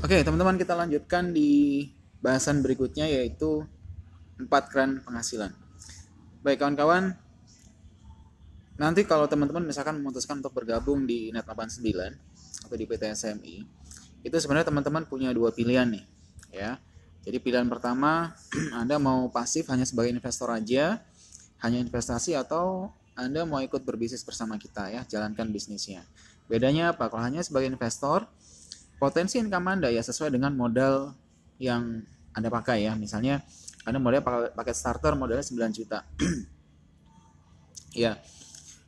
Oke, teman-teman, kita lanjutkan di bahasan berikutnya, yaitu 4 keran penghasilan. Baik kawan-kawan, nanti kalau teman-teman misalkan memutuskan untuk bergabung di Net 89 atau di PT SMI, itu sebenarnya teman-teman punya dua pilihan nih, ya. Jadi pilihan pertama, Anda mau pasif hanya sebagai investor aja, hanya investasi, atau Anda mau ikut berbisnis bersama kita, ya, jalankan bisnisnya. Bedanya apa? Kalau hanya sebagai investor, potensi income Anda ya sesuai dengan modal yang Anda pakai, ya. Misalnya Anda modal paket starter modalnya 9 juta. Ya,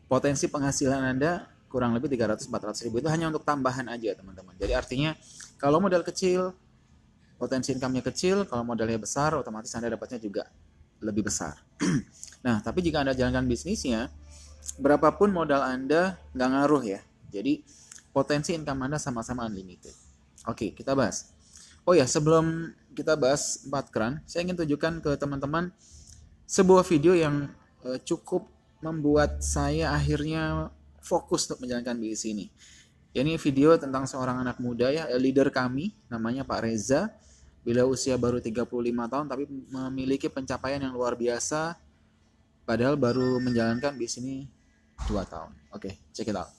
potensi penghasilan Anda kurang lebih 300-400 ribu, itu hanya untuk tambahan aja, teman-teman. Jadi artinya kalau modal kecil, potensi income-nya kecil, kalau modalnya besar, otomatis Anda dapatnya juga lebih besar. Nah, tapi jika Anda jalankan bisnisnya, berapapun modal Anda nggak ngaruh, ya. Jadi potensi income Anda sama-sama unlimited. Oke, kita bahas. Oh ya, sebelum kita bahas 4 keran, saya ingin tunjukkan ke teman-teman sebuah video yang cukup membuat saya akhirnya fokus untuk menjalankan bisnis ini. Ini video tentang seorang anak muda, ya, leader kami, namanya Pak Reza. Beliau usia baru 35 tahun tapi memiliki pencapaian yang luar biasa, padahal baru menjalankan bisnis ini 2 tahun. Oke, check it out.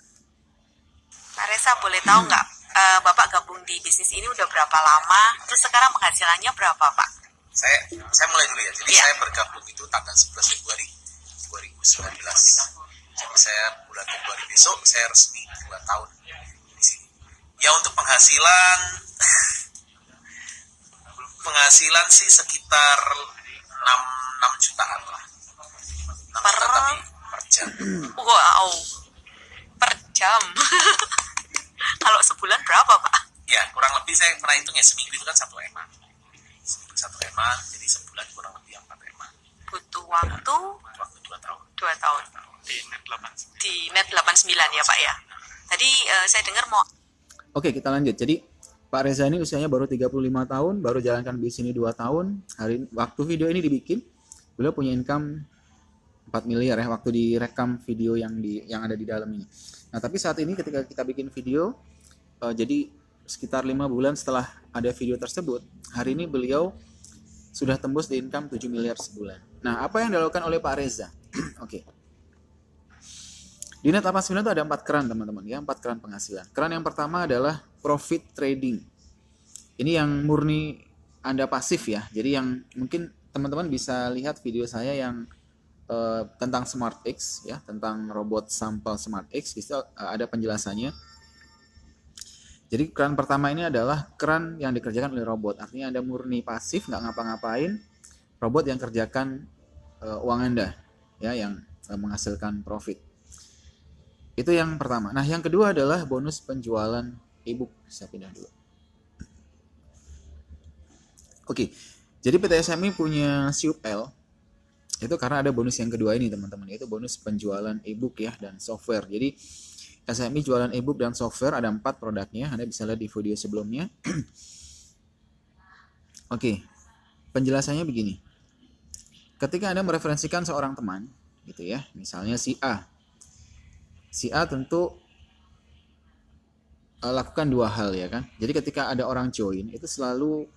Pak Reza, boleh tahu nggak Bapak gabung di bisnis ini udah berapa lama? Terus sekarang penghasilannya berapa, Pak? Saya mulai dulu ya. Jadi saya bergabung itu tanggal 11 Februari 2019. Jadi saya bulan Februari besok saya resmi 2 tahun di sini. Ya untuk penghasilan penghasilan sih sekitar 6 jutaan lah. 6 Per juta tapi per jam. Wow, per jam. Kalau sebulan berapa, Pak? Ya kurang lebih saya pernah hitung ya, seminggu itu kan 1 eman. Seminggu 1 eman, jadi sebulan kurang lebih 4 eman. Butuh waktu Waktu 2 tahun. 2 tahun. Di net 89 ya, Pak ya. Tadi saya dengar mau. Oke, kita lanjut. Jadi Pak Reza ini usianya baru 35 tahun, baru jalankan bisnis ini 2 tahun. Waktu video ini dibikin, beliau punya income 4 miliar, ya, waktu direkam video yang ada di dalam ini. Nah, tapi saat ini ketika kita bikin video, jadi sekitar 5 bulan setelah ada video tersebut, hari ini beliau sudah tembus di income 7 miliar sebulan. Nah, apa yang dilakukan oleh Pak Reza? Oke. Di Net 89 itu ada 4 keran, teman-teman, ya, 4 keran penghasilan. Keran yang pertama adalah profit trading. Ini yang murni Anda pasif, ya. Jadi yang mungkin teman-teman bisa lihat video saya yang tentang SmartX, ya, tentang robot sampel SmartX, di situ ada penjelasannya. Jadi keran pertama ini adalah keran yang dikerjakan oleh robot. Artinya Anda murni pasif, nggak ngapa-ngapain, robot yang kerjakan uang Anda, ya, yang menghasilkan profit. Itu yang pertama. Nah, yang kedua adalah bonus penjualan e-book. Saya pindah dulu. Oke, jadi PT SMI punya SUPL. Itu karena ada bonus yang kedua ini, teman-teman, yaitu bonus penjualan e-book, ya, dan software. Jadi SMI jualan e-book dan software, ada 4 produknya. Anda bisa lihat di video sebelumnya. Oke, penjelasannya begini. Ketika Anda mereferensikan seorang teman, gitu ya, misalnya si A. Si A tentu lakukan 2 hal, ya kan. Jadi ketika ada orang join, itu selalu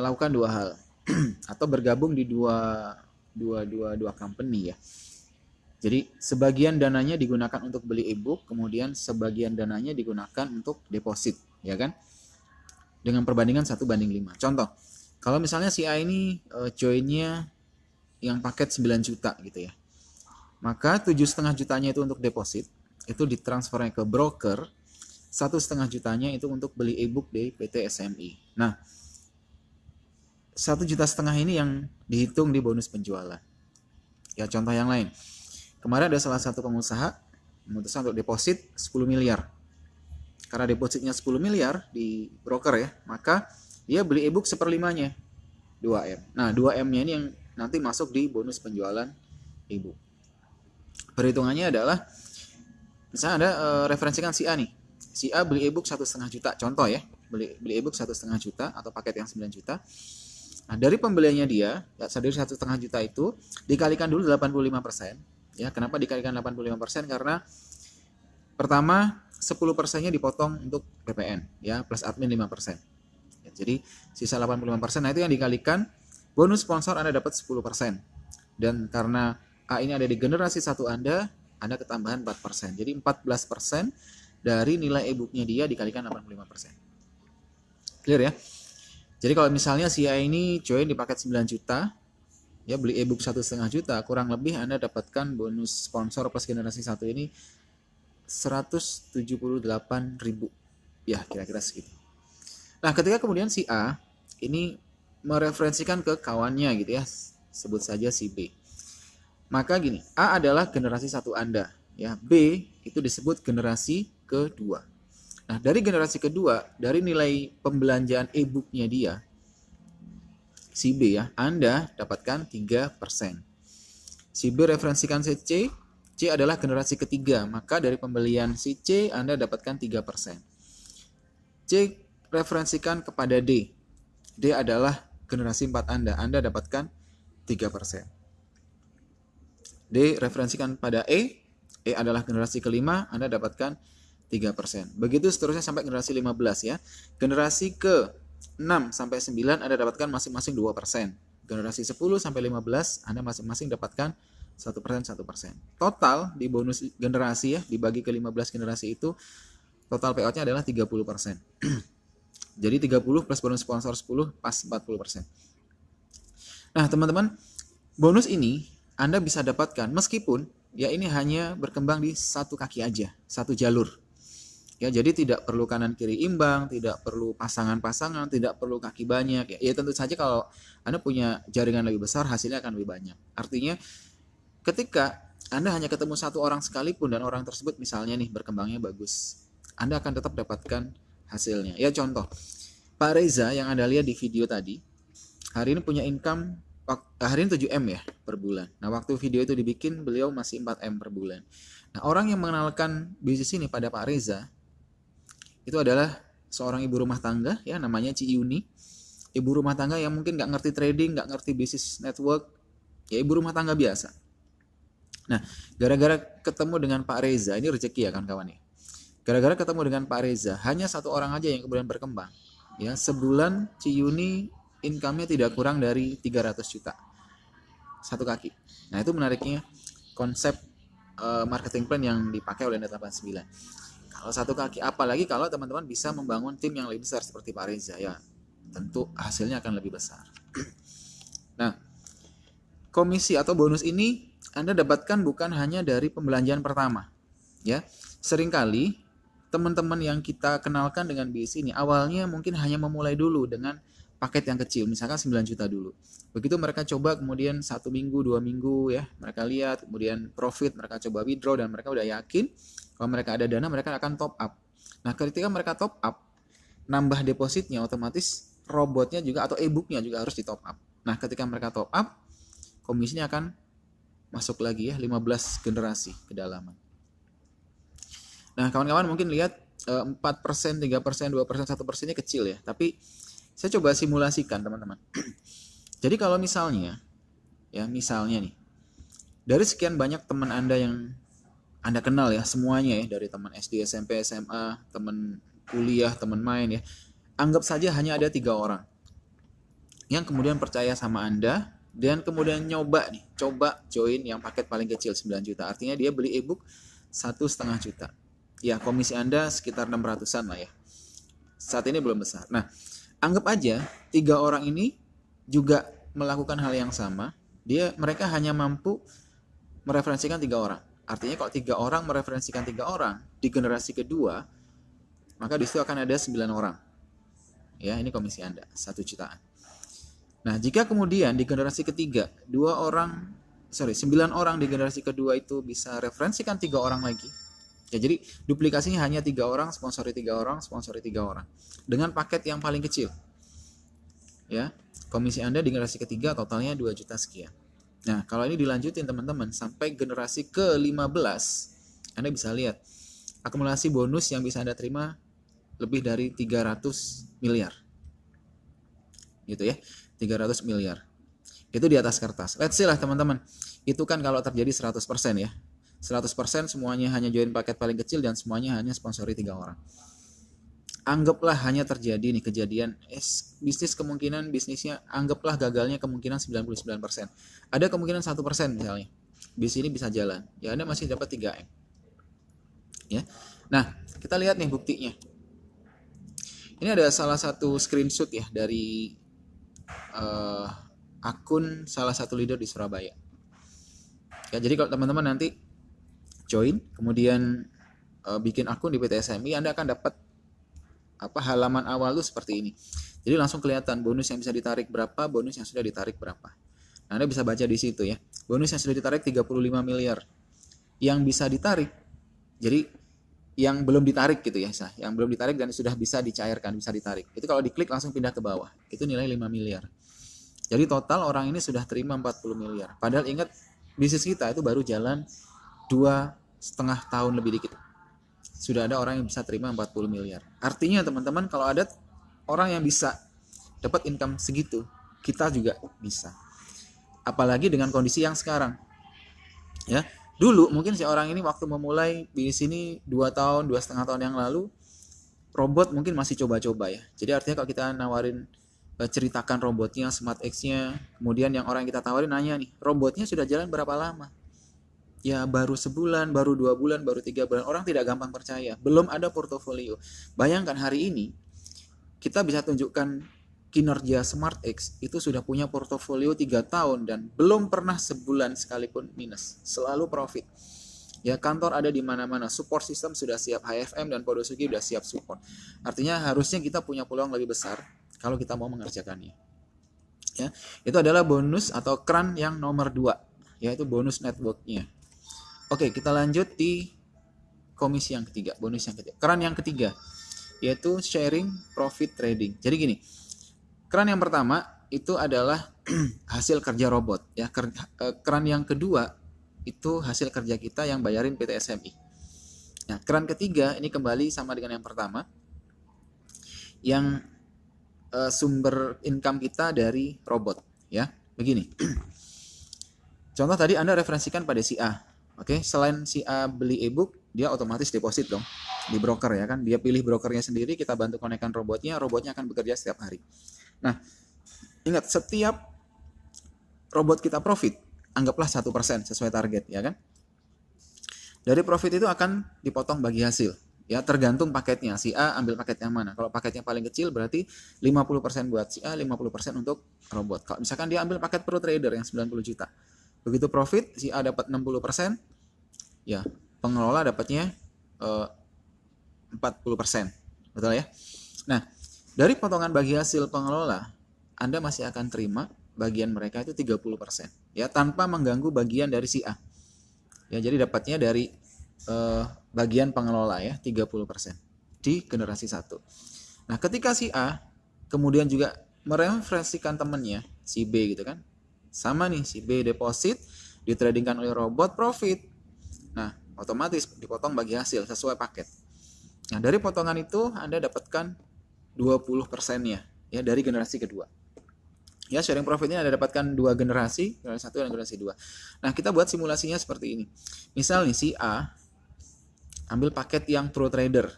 lakukan 2 hal atau bergabung di dua company, ya. Jadi sebagian dananya digunakan untuk beli e-book, kemudian sebagian dananya digunakan untuk deposit, ya kan? Dengan perbandingan 1:5. Contoh, kalau misalnya si A ini joinnya yang paket 9 juta gitu, ya. Maka 7,5 jutanya itu untuk deposit, itu ditransfernya ke broker, 1,5 jutanya itu untuk beli e-book di PT SMI. Nah, 1,5 juta ini yang dihitung di bonus penjualan. Ya, contoh yang lain. Kemarin ada salah satu pengusaha memutuskan untuk deposit 10 miliar. Karena depositnya 10 miliar di broker, ya, maka dia beli e-book 1/5-nya, 2M. Nah, 2M-nya ini yang nanti masuk di bonus penjualan e-book. Perhitungannya adalah, misalnya Anda referensikan si A nih. Si A beli e-book 1,5 juta, contoh, ya. Beli e-book 1,5 juta atau paket yang 9 juta. Nah, dari pembeliannya dia, dari 1,5 juta itu dikalikan dulu 85%. Ya, kenapa dikalikan 85%? Karena pertama 10%-nya dipotong untuk PPN, ya, plus admin 5%. Jadi sisa 85%. Nah, itu yang dikalikan bonus sponsor Anda dapat 10%. Dan karena A ini ada di generasi 1 Anda ketambahan 4%. Jadi 14% dari nilai e-booknya dia dikalikan 85%. Clear ya? Jadi kalau misalnya si A ini join di paket 9 juta, ya beli e-book 1,5 juta, kurang lebih Anda dapatkan bonus sponsor plus generasi 1 ini 178.000. Ya, kira-kira segitu. Nah, ketika kemudian si A ini mereferensikan ke kawannya gitu ya, sebut saja si B. Maka gini, A adalah generasi 1 Anda, ya. B itu disebut generasi kedua. Nah, dari generasi kedua, dari nilai pembelanjaan e-booknya dia, si B ya, Anda dapatkan 3%. Si B referensikan si C, C adalah generasi ketiga, maka dari pembelian si C Anda dapatkan 3%. C referensikan kepada D, D adalah generasi 4 Anda dapatkan 3%. D referensikan pada E adalah generasi kelima, Anda dapatkan 3%. Begitu seterusnya sampai generasi 15 ya. Generasi ke 6 sampai 9 Anda dapatkan masing-masing 2%. Generasi 10 sampai 15 Anda masing-masing dapatkan 1%, 1%. Total di bonus generasi ya, dibagi ke 15 generasi itu total payout-nya adalah 30%. Jadi 30 plus bonus sponsor 10 pas 40%. Nah, teman-teman, bonus ini Anda bisa dapatkan meskipun ya ini hanya berkembang di satu kaki aja, satu jalur. Ya, jadi tidak perlu kanan kiri imbang, tidak perlu pasangan-pasangan, tidak perlu kaki banyak. Ya, tentu saja kalau Anda punya jaringan lebih besar, hasilnya akan lebih banyak. Artinya, ketika Anda hanya ketemu satu orang sekalipun dan orang tersebut misalnya nih berkembangnya bagus, Anda akan tetap dapatkan hasilnya. Ya, contoh, Pak Reza yang Anda lihat di video tadi, hari ini punya income, hari ini 7M ya per bulan. Nah, waktu video itu dibikin, beliau masih 4M per bulan. Nah, orang yang mengenalkan bisnis ini pada Pak Reza, itu adalah seorang ibu rumah tangga ya, namanya Ci Yuni. Ibu rumah tangga yang mungkin nggak ngerti trading, nggak ngerti bisnis network, ya ibu rumah tangga biasa. Nah, gara-gara ketemu dengan Pak Reza, ini rezeki ya kawan-kawan ya. Gara-gara ketemu dengan Pak Reza, hanya satu orang aja yang kemudian berkembang. Ya, sebulan Ci Yuni income-nya tidak kurang dari 300 juta. Satu kaki. Nah, itu menariknya konsep marketing plan yang dipakai oleh Net89. Kalau satu kaki, apalagi kalau teman-teman bisa membangun tim yang lebih besar seperti Pak Reza, ya tentu hasilnya akan lebih besar. Nah, komisi atau bonus ini Anda dapatkan bukan hanya dari pembelanjaan pertama. Ya, seringkali teman-teman yang kita kenalkan dengan bisnis ini awalnya mungkin hanya memulai dulu dengan paket yang kecil, misalkan 9 juta dulu. Begitu mereka coba, kemudian 1 minggu, 2 minggu ya, mereka lihat, kemudian profit, mereka coba withdraw dan mereka udah yakin kalau mereka ada dana, mereka akan top up. Nah, ketika mereka top up, nambah depositnya otomatis robotnya juga atau e-booknya juga harus di top up. Nah, ketika mereka top up, komisinya akan masuk lagi ya, 15 generasi kedalaman. Nah, kawan-kawan mungkin lihat 4%, 3%, 2%, 1%-nya kecil ya. Tapi saya coba simulasikan teman-teman. Jadi kalau misalnya, ya misalnya nih, dari sekian banyak teman Anda yang Anda kenal ya, semuanya ya, dari teman SD, SMP, SMA, teman kuliah, teman main ya, anggap saja hanya ada 3 orang yang kemudian percaya sama Anda dan kemudian coba join yang paket paling kecil 9 juta. Artinya dia beli e-book 1,5 juta. Ya, komisi Anda sekitar 600-an lah ya. Saat ini belum besar. Nah, anggap aja 3 orang ini juga melakukan hal yang sama. Mereka hanya mampu mereferensikan 3 orang. Artinya kalau 3 orang mereferensikan 3 orang di generasi kedua, maka di situ akan ada 9 orang. Ya, ini komisi Anda, 1 jutaan. Nah, jika kemudian di generasi ketiga 9 orang di generasi kedua itu bisa referensikan 3 orang lagi. Ya, jadi duplikasinya hanya 3 orang, sponsori 3 orang, sponsori 3 orang. Dengan paket yang paling kecil. Ya, komisi Anda di generasi ketiga totalnya 2 juta sekian. Nah, kalau ini dilanjutin teman-teman sampai generasi ke-15, Anda bisa lihat akumulasi bonus yang bisa Anda terima lebih dari 300 miliar. Gitu ya, 300 miliar. Itu di atas kertas. Let's say lah teman-teman, itu kan kalau terjadi 100% ya. 100% semuanya hanya join paket paling kecil dan semuanya hanya sponsori 3 orang. anggaplah hanya terjadi nih kejadian bisnis, kemungkinan bisnisnya anggaplah gagalnya kemungkinan 99%. Ada kemungkinan 1% misalnya. Bisnis ini bisa jalan. Ya Anda masih dapat 3M. Ya. Nah, kita lihat nih buktinya. Ini ada salah satu screenshot ya dari akun salah satu leader di Surabaya. Ya, jadi kalau teman-teman nanti join kemudian bikin akun di PT SMI, Anda akan dapat halaman awal tuh seperti ini. Jadi langsung kelihatan bonus yang bisa ditarik berapa, bonus yang sudah ditarik berapa. Nah, Anda bisa baca di situ ya. Bonus yang sudah ditarik 35 miliar. Yang bisa ditarik, jadi yang belum ditarik gitu ya, yang belum ditarik dan sudah bisa dicairkan, bisa ditarik. Itu kalau diklik langsung pindah ke bawah. Itu nilai 5 miliar. Jadi total orang ini sudah terima 40 miliar. Padahal ingat bisnis kita itu baru jalan 2,5 tahun lebih dikit. Sudah ada orang yang bisa terima 40 miliar. Artinya teman-teman, kalau ada orang yang bisa dapat income segitu, kita juga bisa. Apalagi dengan kondisi yang sekarang. Ya, dulu mungkin si orang ini waktu memulai bisnis ini 2 tahun, 2,5 tahun yang lalu, robot mungkin masih coba-coba ya. Jadi artinya kalau kita nawarin ceritakan robotnya, Smart X-nya, kemudian yang orang yang kita tawarin nanya nih, robotnya sudah jalan berapa lama? Ya baru sebulan, baru 2 bulan, baru 3 bulan. Orang tidak gampang percaya. Belum ada portofolio. Bayangkan hari ini kita bisa tunjukkan kinerja Smart X itu sudah punya portofolio 3 tahun dan belum pernah sebulan sekalipun minus. Selalu profit. Ya kantor ada di mana-mana. Support system sudah siap. HFM dan Podosugi sudah siap support. Artinya harusnya kita punya peluang lebih besar kalau kita mau mengerjakannya. Ya, itu adalah bonus atau kran yang nomor 2, yaitu bonus networknya. Oke, kita lanjut di komisi yang ketiga, bonus yang ketiga. Keran yang ketiga, yaitu sharing profit trading. Jadi gini, keran yang pertama itu adalah hasil kerja robot. Ya, keran yang kedua itu hasil kerja kita yang bayarin PT SMI. Nah, keran ketiga ini kembali sama dengan yang pertama, yang sumber income kita dari robot. Ya, begini. Contoh tadi Anda referensikan pada si A. Oke, selain si A beli e-book, dia otomatis deposit dong di broker ya kan. Dia pilih brokernya sendiri, kita bantu konekkan robotnya akan bekerja setiap hari. Nah, ingat setiap robot kita profit, anggaplah 1% sesuai target ya kan. Dari profit itu akan dipotong bagi hasil. Ya, tergantung paketnya. Si A ambil paket yang mana. Kalau paketnya paling kecil berarti 50% buat si A, 50% untuk robot. Kalau misalkan dia ambil paket pro trader yang 90 juta. Begitu profit, si A dapat 60%, ya pengelola dapatnya 40%. Betul ya? Nah, dari potongan bagi hasil pengelola, Anda masih akan terima bagian mereka itu 30%. Ya, tanpa mengganggu bagian dari si A. Ya, jadi dapatnya dari bagian pengelola ya, 30% di generasi 1. Nah, ketika si A kemudian juga mereferensikan temannya, si B gitu kan. Sama nih, si B deposit, ditradingkan oleh robot, profit. Nah, otomatis dipotong bagi hasil sesuai paket. Nah, dari potongan itu Anda dapatkan 20%-nya ya dari generasi kedua. Ya, sharing profitnya Anda dapatkan 2 generasi, generasi 1 dan generasi 2. Nah, kita buat simulasinya seperti ini. Misal nih si A ambil paket yang pro trader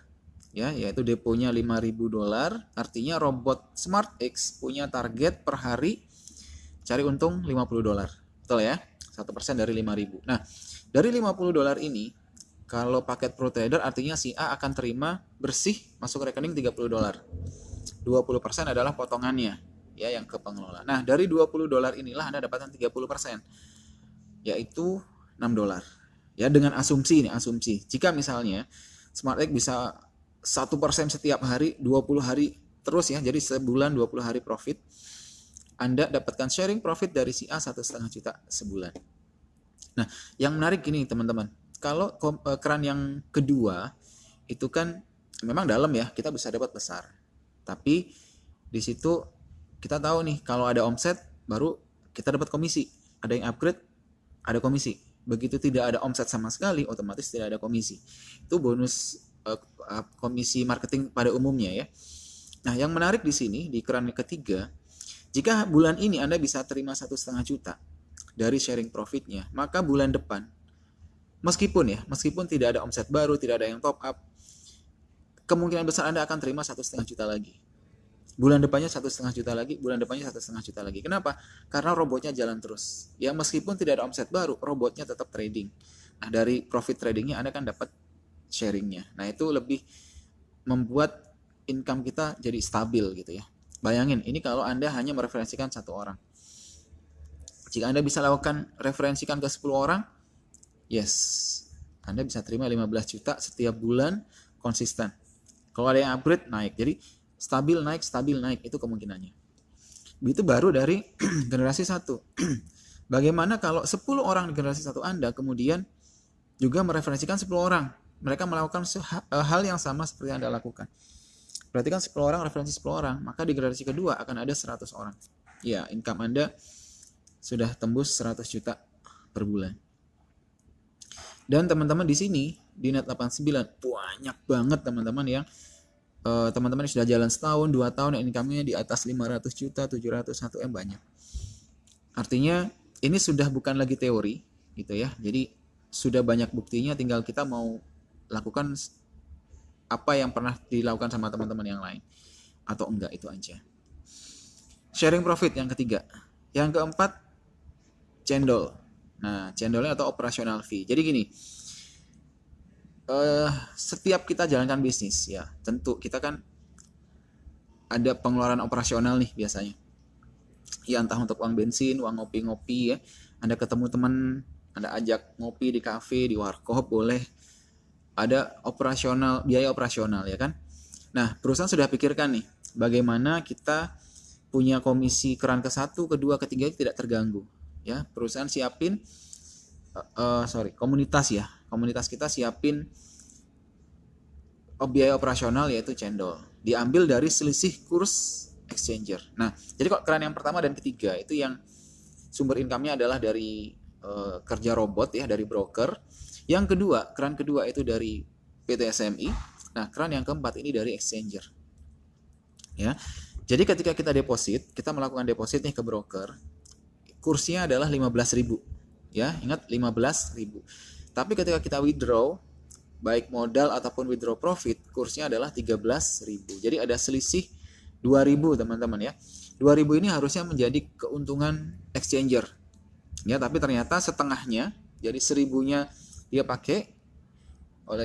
ya, yaitu deponya $5.000, artinya robot Smart X punya target per hari cari untung $50. Betul ya? 1% dari 5.000. Nah, dari $50 ini, kalau paket pro trader artinya si A akan terima bersih masuk rekening $30. 20% adalah potongannya, ya yang ke pengelola. Nah, dari $20 inilah Anda dapatkan 30%, yaitu $6. Ya, dengan asumsi ini, asumsi. Jika misalnya Smart X bisa 1% setiap hari, 20 hari terus ya, jadi sebulan 20 hari profit, Anda dapatkan sharing profit dari si A 1,5 juta sebulan. Nah, yang menarik gini teman-teman, kalau keran yang kedua itu kan memang dalam ya, kita bisa dapat besar. Tapi di situ kita tahu nih, kalau ada omset baru kita dapat komisi. Ada yang upgrade, ada komisi. Begitu tidak ada omset sama sekali, otomatis tidak ada komisi. Itu bonus komisi marketing pada umumnya ya. Nah, yang menarik di sini di keran ketiga, jika bulan ini Anda bisa terima 1,5 juta dari sharing profitnya, maka bulan depan, meskipun tidak ada omset baru, tidak ada yang top up, kemungkinan besar Anda akan terima 1,5 juta lagi. Bulan depannya 1,5 juta lagi, bulan depannya 1,5 juta lagi. Kenapa? Karena robotnya jalan terus. Ya meskipun tidak ada omset baru, robotnya tetap trading. Nah dari profit tradingnya Anda kan dapat sharingnya. Nah itu lebih membuat income kita jadi stabil gitu ya. Bayangin, ini kalau Anda hanya mereferensikan satu orang. Jika Anda bisa lakukan referensikan ke 10 orang, yes, Anda bisa terima 15 juta setiap bulan konsisten. Kalau ada yang upgrade, naik. Jadi stabil naik, itu kemungkinannya. Itu baru dari generasi 1. Bagaimana kalau 10 orang di generasi 1 Anda kemudian juga mereferensikan 10 orang. Mereka melakukan hal yang sama seperti yang Anda lakukan. Berarti kan 10 orang referensi 10 orang, maka di generasi kedua akan ada 100 orang. Ya, income Anda sudah tembus 100 juta per bulan. Dan teman-teman di sini di Net 89 banyak banget teman-teman yang teman-teman sudah jalan setahun, 2 tahun, income-nya di atas 500 juta, 700, 1M banyak. Artinya ini sudah bukan lagi teori gitu ya. Jadi sudah banyak buktinya, tinggal kita mau lakukan apa yang pernah dilakukan sama teman-teman yang lain atau enggak, itu aja. Sharing profit yang ketiga. Yang keempat, cendol. Nah, cendolnya atau operational fee. Jadi gini, setiap kita jalankan bisnis ya, tentu kita kan ada pengeluaran operasional nih biasanya. Ya entah untuk uang bensin, uang ngopi-ngopi ya. Anda ketemu teman, Anda ajak ngopi di kafe, di warkop boleh. Ada operasional, biaya operasional ya kan. Nah, perusahaan sudah pikirkan nih, bagaimana kita punya komisi keran ke-1, kedua, ketiga tidak terganggu. Ya, perusahaan siapin komunitas kita siapin biaya operasional yaitu cendol, diambil dari selisih kurs exchanger. Nah, jadi kok keran yang pertama dan ketiga itu yang sumber income-nya adalah dari kerja robot ya, dari broker. Yang kedua, keran kedua itu dari PT SMI. Nah, keran yang keempat ini dari exchanger. Ya. Jadi ketika kita deposit, kita melakukan deposit nih ke broker, kursnya adalah 15.000. Ya, ingat 15.000. Tapi ketika kita withdraw, baik modal ataupun withdraw profit, kursnya adalah 13.000. Jadi ada selisih 2.000 teman-teman ya. 2.000 ini harusnya menjadi keuntungan exchanger. Ya, tapi ternyata setengahnya, jadi 1.000-nya dia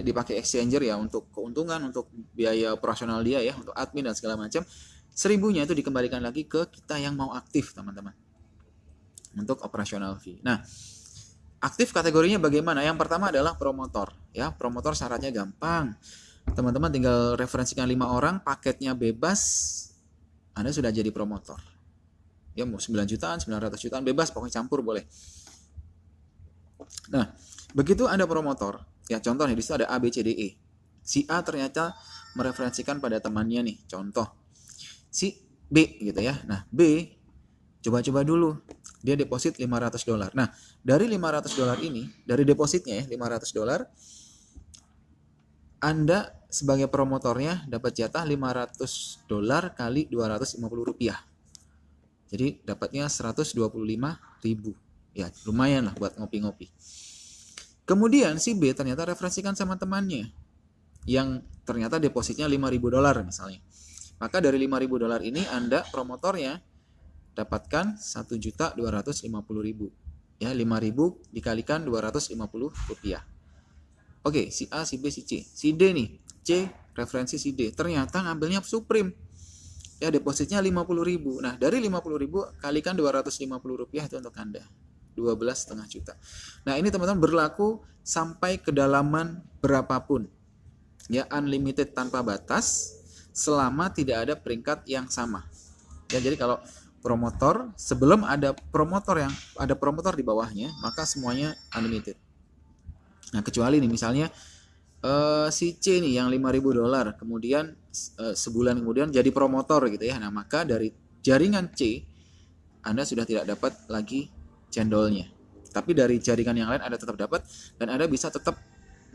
dipakai exchanger ya untuk keuntungan, untuk biaya operasional dia ya, untuk admin dan segala macam. 1.000-nya itu dikembalikan lagi ke kita yang mau aktif teman-teman, untuk operasional fee. Nah, aktif kategorinya bagaimana? Yang pertama adalah promotor ya. Promotor syaratnya gampang. Teman-teman tinggal referensikan 5 orang, paketnya bebas, Anda sudah jadi promotor. Ya mau 9 jutaan, 900 jutaan bebas, pokoknya campur boleh. Nah, begitu Anda promotor, ya contoh nih di situ ada A, B, C, D, E. Si A ternyata mereferensikan pada temannya nih, contoh. Si B gitu ya. Nah, B coba-coba dulu. Dia deposit $500. Nah, dari $500 ini, dari depositnya ya, $500, Anda sebagai promotornya dapat jatah $500 kali Rp250. Jadi dapatnya 125.000. Ya, lumayan lah buat ngopi-ngopi. Kemudian si B ternyata referensikan sama temannya yang ternyata depositnya $5.000 misalnya. Maka dari $5.000 ini Anda promotornya dapatkan 1.250.000. Ya, 5.000 dikalikan Rp250. Oke, si A, si B, si C. Si D nih, C referensi si D. Ternyata ngambilnya Supreme. Ya, depositnya 50.000. Nah, dari 50.000 kalikan Rp250 itu untuk Anda. 12,5 juta. Nah, ini teman-teman berlaku sampai kedalaman berapapun. Ya, unlimited tanpa batas selama tidak ada peringkat yang sama. Ya, jadi kalau promotor, sebelum ada promotor di bawahnya, maka semuanya unlimited. Nah, kecuali nih misalnya si C nih yang $5.000 kemudian sebulan kemudian jadi promotor gitu ya. Nah, maka dari jaringan C Anda sudah tidak dapat lagi cendolnya. Tapi dari jaringan yang lain Anda tetap dapat dan Anda bisa tetap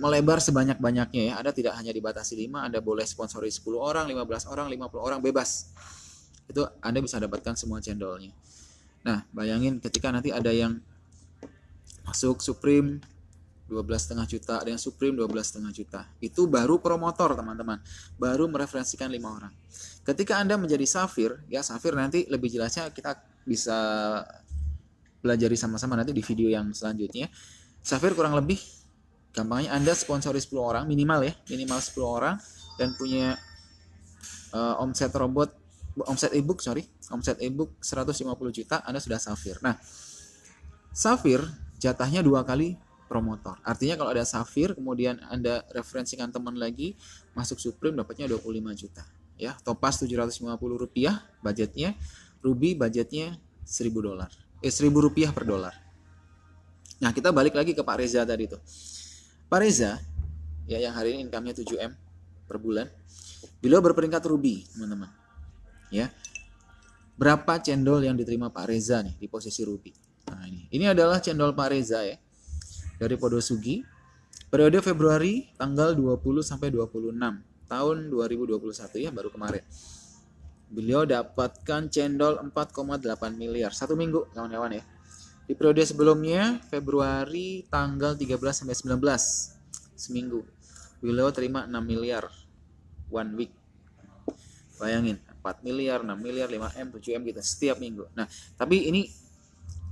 melebar sebanyak-banyaknya ya. Anda tidak hanya dibatasi 5, Anda boleh sponsori 10 orang, 15 orang, 50 orang bebas. Itu Anda bisa dapatkan semua cendolnya. Nah, bayangin ketika nanti ada yang masuk Supreme 12,5 juta, ada yang Supreme 12,5 juta. Itu baru promotor teman-teman, baru mereferensikan 5 orang. Ketika Anda menjadi Safir, ya Safir nanti lebih jelasnya kita bisa pelajari sama-sama nanti di video yang selanjutnya. Safir kurang lebih gampangnya Anda sponsori 10 orang minimal ya, minimal 10 orang dan punya omset ebook 150 juta, Anda sudah Safir. Nah, Safir jatahnya 2 kali promotor. Artinya kalau ada Safir kemudian Anda referensikan teman lagi masuk Supreme dapatnya 25 juta. Ya, Topaz 750 rupiah budgetnya, Ruby budgetnya 1.000 dolar. 1.000 rupiah per dolar. Nah, kita balik lagi ke Pak Reza tadi tuh. Pak Reza ya yang hari ini income-nya 7M per bulan. Beliau berperingkat Ruby, teman-teman. Ya. Berapa cendol yang diterima Pak Reza nih di posisi Ruby? Nah, ini adalah cendol Pak Reza ya. Dari Podosugi. Periode Februari tanggal 20 sampai 26 tahun 2021 ya, baru kemarin. Beliau dapatkan cendol 4,8 miliar satu minggu, kawan-kawan ya. Di periode sebelumnya Februari tanggal 13 sampai 19 seminggu. Beliau terima 6 miliar one week. Bayangin, 4 miliar, 6 miliar, 5M, 7M gitu setiap minggu. Nah, tapi ini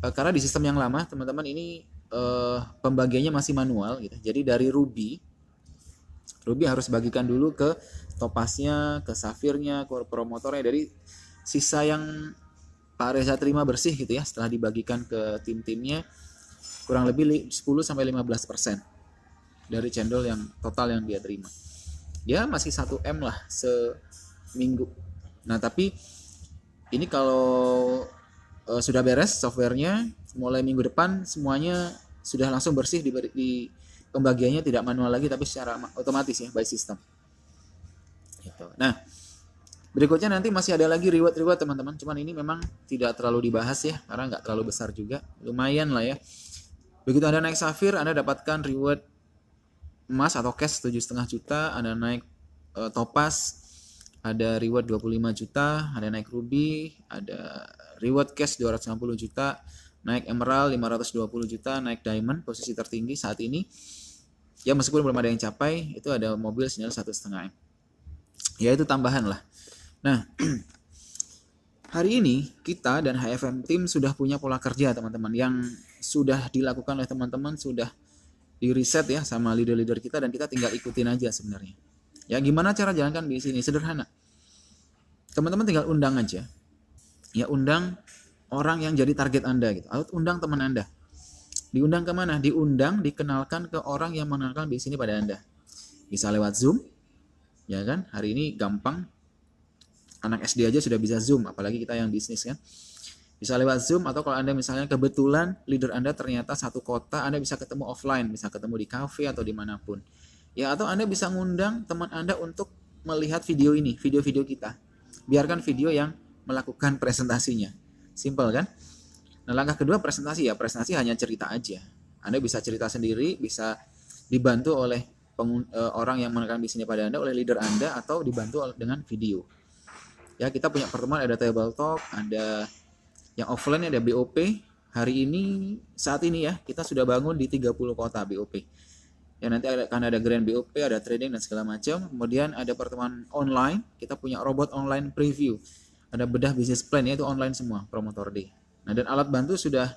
karena di sistem yang lama, teman-teman, ini pembagiannya masih manual gitu. Jadi dari Ruby harus bagikan dulu ke Topaznya, ke Safirnya, ke promotornya. Dari sisa yang Pak Reza terima bersih gitu ya, setelah dibagikan ke tim-timnya, kurang lebih 10-15% dari cendol yang total yang dia terima. Ya masih 1M lah seminggu. Nah tapi ini kalau sudah beres softwarenya, mulai minggu depan semuanya sudah langsung bersih, di pembagiannya tidak manual lagi tapi secara otomatis ya, by system gitu. Nah berikutnya nanti masih ada lagi reward teman-teman, cuman ini memang tidak terlalu dibahas ya karena nggak terlalu besar juga, lumayan lah ya. Begitu Anda naik Safir, Anda dapatkan reward emas atau cash 7,5 juta, Anda naik Topaz ada reward 25 juta, ada naik Ruby ada reward cash 250 juta, naik Emerald 520 juta, naik Diamond posisi tertinggi saat ini ya, meskipun belum ada yang capai, itu ada mobil senilai 1,5M ya, itu tambahan lah. Nah hari ini kita dan HFM Team sudah punya pola kerja teman-teman, yang sudah dilakukan oleh teman-teman, sudah di riset ya sama leader-leader kita, dan kita tinggal ikutin aja sebenarnya ya. Gimana cara jalankan bisnis ini? Sederhana, teman-teman tinggal undang aja ya, undang orang yang jadi target Anda gitu, atau undang teman Anda. Diundang kemana? Diundang, dikenalkan ke orang yang mengenalkan bisnis ini pada Anda. Bisa lewat Zoom, ya kan? Hari ini gampang, anak SD aja sudah bisa Zoom, apalagi kita yang bisnis kan. Bisa lewat Zoom, atau kalau Anda misalnya kebetulan leader Anda ternyata satu kota, Anda bisa ketemu offline, bisa ketemu di cafe atau dimanapun. Ya, atau Anda bisa ngundang teman Anda untuk melihat video ini, video-video kita. Biarkan video yang melakukan presentasinya. Simple kan? Nah, langkah kedua presentasi ya. Presentasi hanya cerita aja. Anda bisa cerita sendiri, bisa dibantu oleh orang yang menekan bisnisnya pada Anda, oleh leader Anda, atau dibantu dengan video. Ya, kita punya pertemuan, ada table talk, ada yang offline, ada BOP. Hari ini, saat ini ya, kita sudah bangun di 30 kota BOP. Ya, nanti akan ada grand BOP, ada trading dan segala macam. Kemudian ada pertemuan online, kita punya robot online preview. Ada bedah bisnis plan, ya itu online semua, promotor day. Nah, dan alat bantu sudah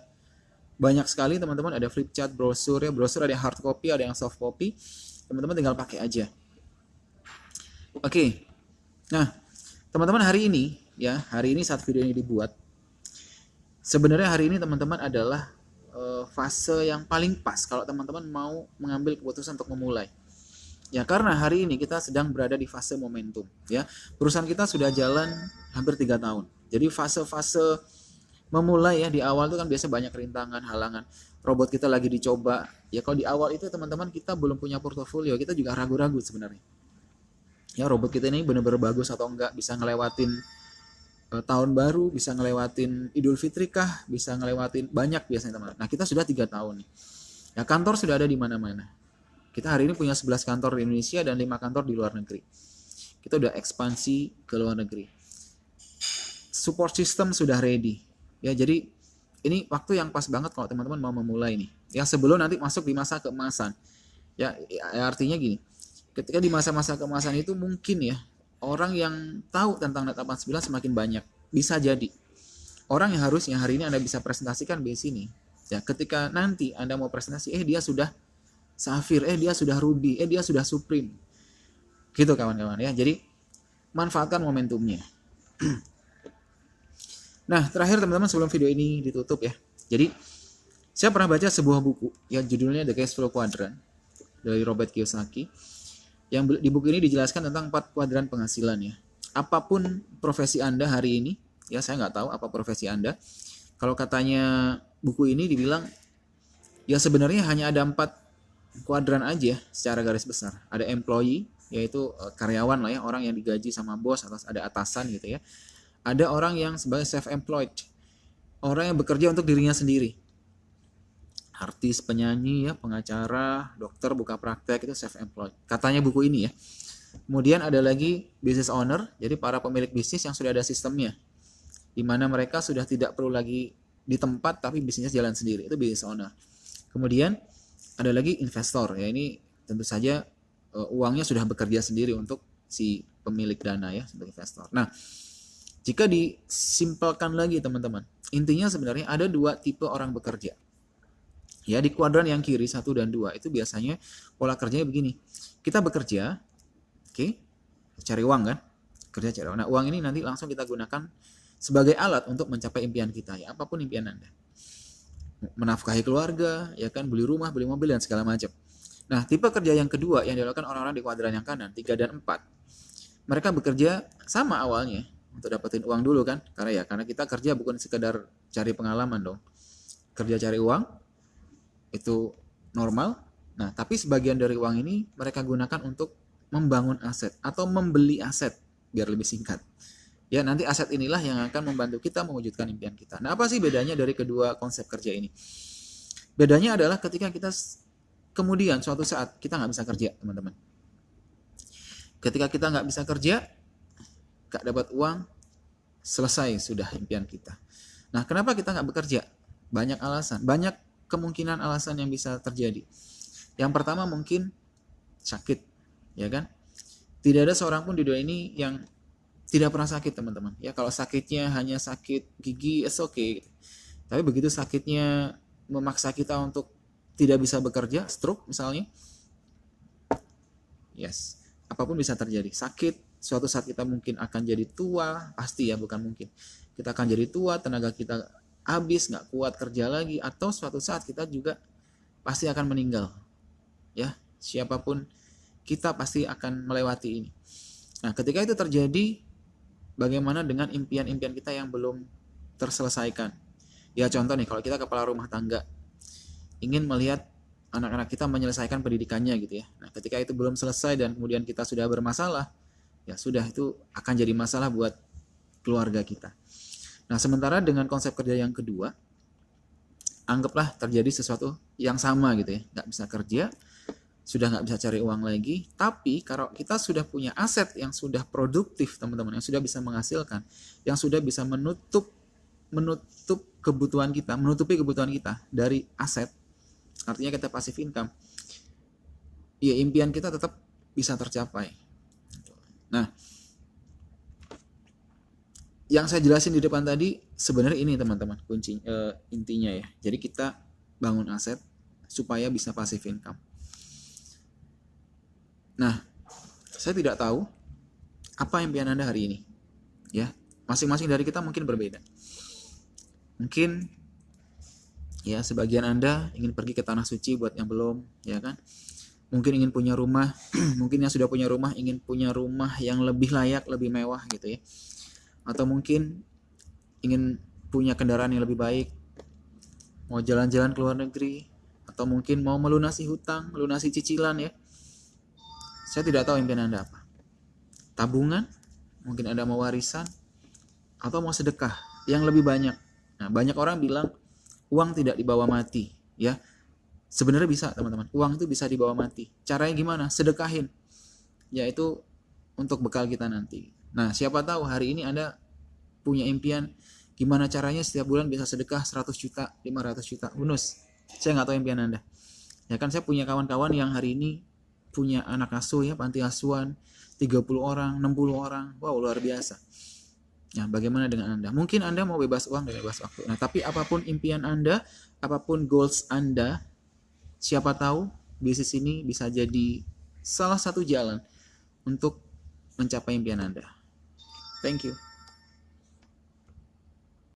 banyak sekali teman-teman, ada flip chart, brosur ya, brosur ada yang hard copy, ada yang soft copy. Teman-teman tinggal pakai aja. Oke. Nah, teman-teman hari ini saat video ini dibuat, sebenarnya hari ini teman-teman adalah fase yang paling pas kalau teman-teman mau mengambil keputusan untuk memulai. Ya, karena hari ini kita sedang berada di fase momentum ya. Perusahaan kita sudah jalan hampir 3 tahun. Jadi fase-fase memulai ya, di awal itu kan biasa banyak rintangan, halangan. Robot kita lagi dicoba. Ya kalau di awal itu teman-teman kita belum punya portofolio, kita juga ragu-ragu sebenarnya. Ya, robot kita ini benar-benar bagus atau enggak, bisa ngelewatin tahun baru, bisa ngelewatin Idul Fitri kah, bisa ngelewatin banyak biasanya teman-teman. Nah, kita sudah 3 tahun nih. Ya, kantor sudah ada di mana-mana. Kita hari ini punya 11 kantor di Indonesia dan 5 kantor di luar negeri. Kita udah ekspansi ke luar negeri. Support system sudah ready. Ya, jadi ini waktu yang pas banget kalau teman-teman mau memulai nih. Ya sebelum nanti masuk di masa keemasan. Ya, artinya gini. Ketika di masa-masa keemasan itu mungkin ya orang yang tahu tentang Net 89 semakin banyak. Bisa jadi. Orang yang harusnya hari ini Anda bisa presentasikan di sini. Ya, ketika nanti Anda mau presentasi, dia sudah Safir, dia sudah Ruby, dia sudah Supreme. Gitu kawan-kawan ya. Jadi manfaatkan momentumnya. Nah, terakhir teman-teman sebelum video ini ditutup ya. Jadi saya pernah baca sebuah buku yang judulnya The Cash Flow Quadrant dari Robert Kiyosaki. Yang di buku ini dijelaskan tentang 4 kuadran penghasilan ya. Apapun profesi Anda hari ini, ya saya nggak tahu apa profesi Anda. Kalau katanya buku ini dibilang ya sebenarnya hanya ada 4 kuadran aja secara garis besar. Ada employee, yaitu karyawan lah ya, orang yang digaji sama bos atau ada atasan gitu ya. Ada orang yang sebagai self-employed, orang yang bekerja untuk dirinya sendiri. Artis, penyanyi ya, pengacara, dokter buka praktek itu self-employed. Katanya buku ini ya. Kemudian ada lagi business owner, jadi para pemilik bisnis yang sudah ada sistemnya, di mana mereka sudah tidak perlu lagi di tempat tapi bisnisnya jalan sendiri, itu business owner. Kemudian ada lagi investor ya, ini tentu saja uangnya sudah bekerja sendiri untuk si pemilik dana ya, sebagai investor. Nah, jika disimpelkan lagi teman-teman, intinya sebenarnya ada 2 tipe orang bekerja. Ya, di kuadran yang kiri 1 dan 2 itu biasanya pola kerjanya begini. Kita bekerja, oke, cari uang kan? Kerja cari uang. Nah, uang ini nanti langsung kita gunakan sebagai alat untuk mencapai impian kita ya, apapun impian Anda. Menafkahi keluarga, ya kan, beli rumah, beli mobil dan segala macam. Nah, tipe kerja yang kedua yang dilakukan orang-orang di kuadran yang kanan, 3 dan 4. Mereka bekerja sama awalnya untuk dapetin uang dulu kan? Karena kita kerja bukan sekedar cari pengalaman dong. Kerja cari uang itu normal. Nah, tapi sebagian dari uang ini mereka gunakan untuk membangun aset atau membeli aset, biar lebih singkat. Ya, nanti aset inilah yang akan membantu kita mewujudkan impian kita. Nah, apa sih bedanya dari kedua konsep kerja ini? Bedanya adalah ketika kita kemudian suatu saat kita nggak bisa kerja, teman-teman. Ketika kita nggak bisa kerja, nggak dapat uang, selesai sudah impian kita. Nah, kenapa kita nggak bekerja? Banyak alasan, banyak kemungkinan alasan yang bisa terjadi. Yang pertama mungkin sakit, ya kan? Tidak ada seorang pun di dunia ini yang tidak pernah sakit, teman-teman. Ya, kalau sakitnya hanya sakit gigi, it's okay. Tapi begitu sakitnya memaksa kita untuk tidak bisa bekerja, stroke misalnya, yes, apapun bisa terjadi. Sakit, suatu saat kita mungkin akan jadi tua, pasti ya, bukan mungkin. Kita akan jadi tua, tenaga kita habis, nggak kuat kerja lagi, atau suatu saat kita juga pasti akan meninggal. Ya, siapapun kita pasti akan melewati ini. Nah, ketika itu terjadi, bagaimana dengan impian-impian kita yang belum terselesaikan? Ya, contoh nih, kalau kita kepala rumah tangga, ingin melihat anak-anak kita menyelesaikan pendidikannya gitu ya. Nah, ketika itu belum selesai dan kemudian kita sudah bermasalah, ya sudah, itu akan jadi masalah buat keluarga kita. Nah, sementara dengan konsep kerja yang kedua, anggaplah terjadi sesuatu yang sama gitu ya. Nggak bisa kerja, sudah nggak bisa cari uang lagi, tapi kalau kita sudah punya aset yang sudah produktif, teman-teman, yang sudah bisa menghasilkan, yang sudah bisa menutupi kebutuhan kita dari aset, artinya kita passive income, ya impian kita tetap bisa tercapai. Nah, yang saya jelasin di depan tadi sebenarnya ini teman-teman kunci intinya ya. Jadi kita bangun aset supaya bisa passive income. Nah, saya tidak tahu apa impian Anda hari ini. Ya, masing-masing dari kita mungkin berbeda. Mungkin ya sebagian Anda ingin pergi ke tanah suci buat yang belum, ya kan? Mungkin ingin punya rumah, mungkin yang sudah punya rumah ingin punya rumah yang lebih layak, lebih mewah gitu ya. Atau mungkin ingin punya kendaraan yang lebih baik, mau jalan-jalan ke luar negeri, atau mungkin mau melunasi hutang, melunasi cicilan ya. Saya tidak tahu impian Anda apa. Tabungan, mungkin Anda mau warisan, atau mau sedekah yang lebih banyak. Nah, banyak orang bilang uang tidak dibawa mati, ya. Sebenarnya bisa, teman-teman. Uang itu bisa dibawa mati. Caranya gimana? Sedekahin. Yaitu untuk bekal kita nanti. Nah, siapa tahu hari ini Anda punya impian Gimana caranya setiap bulan bisa sedekah 100 juta, 500 juta? Bonus. Saya nggak tahu impian Anda. Ya kan, saya punya kawan-kawan yang hari ini punya anak asuh ya, panti asuhan, 30 orang, 60 orang. Wow, luar biasa. Nah, bagaimana dengan Anda? Mungkin Anda mau bebas uang dan bebas waktu. Nah, tapi apapun impian Anda, apapun goals Anda, siapa tahu bisnis ini bisa jadi salah satu jalan untuk mencapai impian Anda. Thank you.